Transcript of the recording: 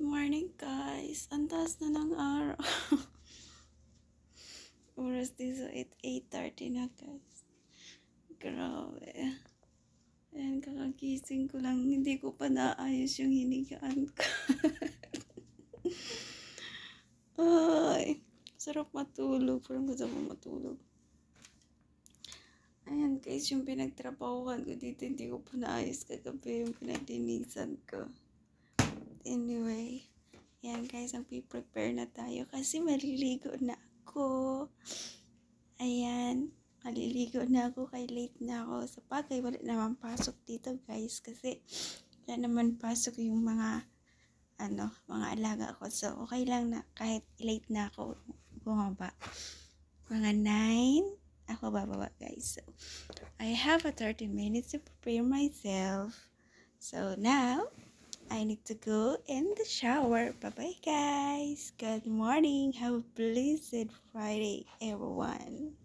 Morning guys! Ang taas na ng araw. Oras dito 8:30 na guys. Grabe. Ayan, kakagising ko lang. Hindi ko pa naayos yung hinigaan ko. Ay, sarap matulog. Parang gusto mo matulog. Ayan guys, yung pinagtrabahuhan ko dito, hindi ko pa naayos kagabi yung pinaglinisan ko. Anyway, ayan guys, prepare na tayo kasi maliligo na ako. Ayan, maliligo na ako kay late na ako. Sa bagay, wala naman pasok dito guys kasi wala naman pasok yung mga mga alaga ko. So, okay lang na kahit late na ako bumaba. Mga 9, ako bababa guys. So, I have a 30 minutes to prepare myself. So, now, I need to go in the shower. Bye-bye, guys. Good morning. Have a blessed Friday, everyone.